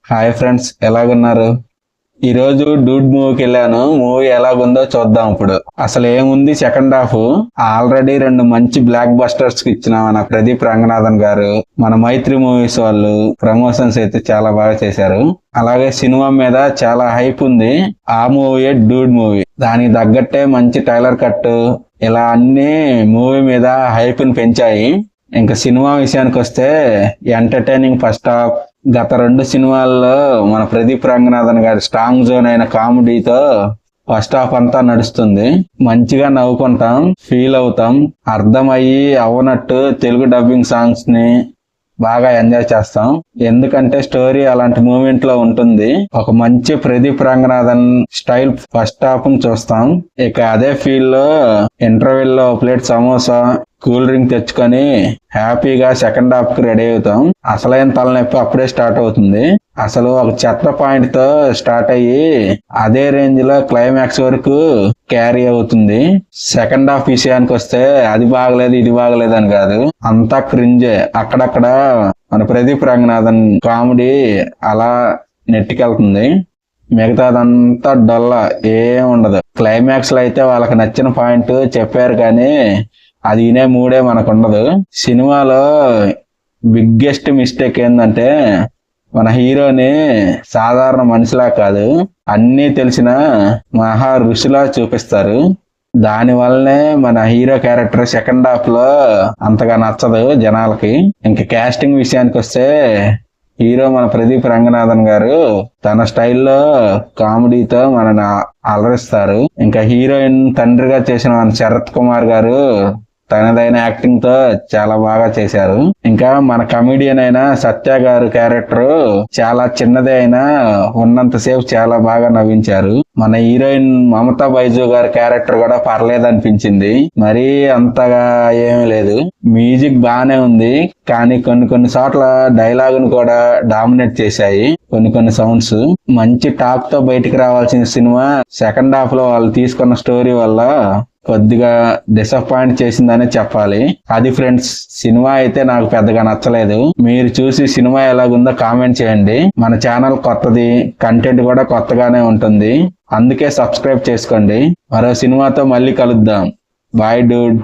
Hi friends, ఎలాగున్నారు? ఈరోజు Dude మూవీకి వెళ్ళాను. మూవీ ఎలాగుందో చూద్దాం. ఇప్పుడు అసలు ఏముంది, సెకండ్ హాఫ్ ఆల్రెడీ రెండు మంచి బ్లాక్ బస్టర్స్ కి ఇచ్చిన మన ప్రదీప్ రంగనాథన్ గారు, మన మైత్రి మూవీస్ వాళ్ళు ప్రమోషన్స్ అయితే చాలా బాగా చేశారు. అలాగే సినిమా మీద చాలా హైప్ ఉంది. ఆ మూవీ డూడ్ మూవీ, దానికి తగ్గట్టే మంచి ట్రైలర్ కట్, ఇలా అన్ని మూవీ మీద హైప్ ని పెంచాయి. ఇంకా సినిమా విషయానికి వస్తే ఎంటర్టైనింగ్ ఫస్ట్ హాఫ్. గత రెండు సినిమాల్లో మన ప్రదీప్ రంగనాథన్ గారి స్ట్రాంగ్ జోన్ అయిన కామెడీతో ఫస్ట్ హాఫ్ అంతా నడుస్తుంది. మంచిగా నవ్వుకుంటాం, ఫీల్ అవుతాం, అర్థమయ్యి అవ్వనట్టు తెలుగు డబ్బింగ్ సాంగ్స్ ని బాగా ఎంజాయ్ చేస్తాం. ఎందుకంటే స్టోరీ అలాంటి మూమెంట్ లో ఉంటుంది. ఒక మంచి Pradeep Ranganathan style first half ని చూస్తాం. ఇక అదే ఫీల్ లో ఇంటర్వెల్ లో ప్లేట్ సమోసా, కూల్ డ్రింక్ తెచ్చుకొని హ్యాపీగా సెకండ్ హాఫ్ కి రెడీ అవుతాం. అసలైన తలనొప్పి అప్పుడే స్టార్ట్ అవుతుంది. అసలు ఒక చెత్త పాయింట్ తో స్టార్ట్ అయ్యి అదే రేంజ్ లో క్లైమాక్స్ వరకు క్యారీ అవుతుంది. సెకండ్ హాఫ్ విషయానికి వస్తే అది బాగలేదు ఇది బాగలేదు అని కాదు, అంతా క్రింజే. అక్కడక్కడ మన ప్రదీప్ రంగనాథన్ కామెడీ అలా నెట్టికెళ్తుంది. మిగతాదంతా డొల్ల, ఏం ఉండదు. క్లైమాక్స్ లో అయితే వాళ్ళకి నచ్చిన పాయింట్ చెప్పారు, కానీ అది వినే మూడే మనకు ఉండదు. సినిమాలో బిగ్గెస్ట్ మిస్టేక్ ఏంటంటే మన హీరోని సాధారణ మనిషిలా కాదు, అన్నీ తెలిసిన మహా ఋషిలా చూపిస్తారు. దాని వల్లనే మన హీరో క్యారెక్టర్ సెకండ్ హాఫ్ లో అంతగా నచ్చదు జనాలకి. ఇంకా కాస్టింగ్ విషయానికి వస్తే హీరో మన ప్రదీప్ రంగనాథన్ గారు తన స్టైల్లో కామెడీతో మనని అలరిస్తారు. ఇంకా హీరోయిన్ తండ్రిగా చేసిన మన శరత్ కుమార్ గారు తనదైన యాక్టింగ్ తో చాలా బాగా చేశారు. ఇంకా మన కమెడియన్ అయిన సత్య గారు క్యారెక్టర్ చాలా చిన్నదే అయినా ఉన్నంతసేపు చాలా బాగా నవ్వించారు. మన హీరోయిన్ మమతా బైజు గారి క్యారెక్టర్ కూడా పర్లేదు అనిపించింది, మరీ అంతగా ఏమీ లేదు. మ్యూజిక్ బానే ఉంది, కానీ కొన్ని చోట్ల డైలాగును కూడా డామినేట్ చేశాయి కొన్ని సౌండ్స్. మంచి టాప్ తో బయటికి రావాల్సిన సినిమా సెకండ్ హాఫ్ లో వాళ్ళు తీసుకున్న స్టోరీ వల్ల కొద్దిగా డిసప్పాయింట్ చేసిందనే చెప్పాలి. అది ఫ్రెండ్స్, సినిమా అయితే నాకు పెద్దగా నచ్చలేదు. మీరు చూసి సినిమా ఎలాగుందో కామెంట్ చేయండి. మన ఛానల్ కొత్తది, కంటెంట్ కూడా కొత్తగానే ఉంటుంది, అందుకే సబ్స్క్రైబ్ చేసుకోండి. మరో సినిమాతో మళ్ళీ కలుద్దాం. Bye Dude.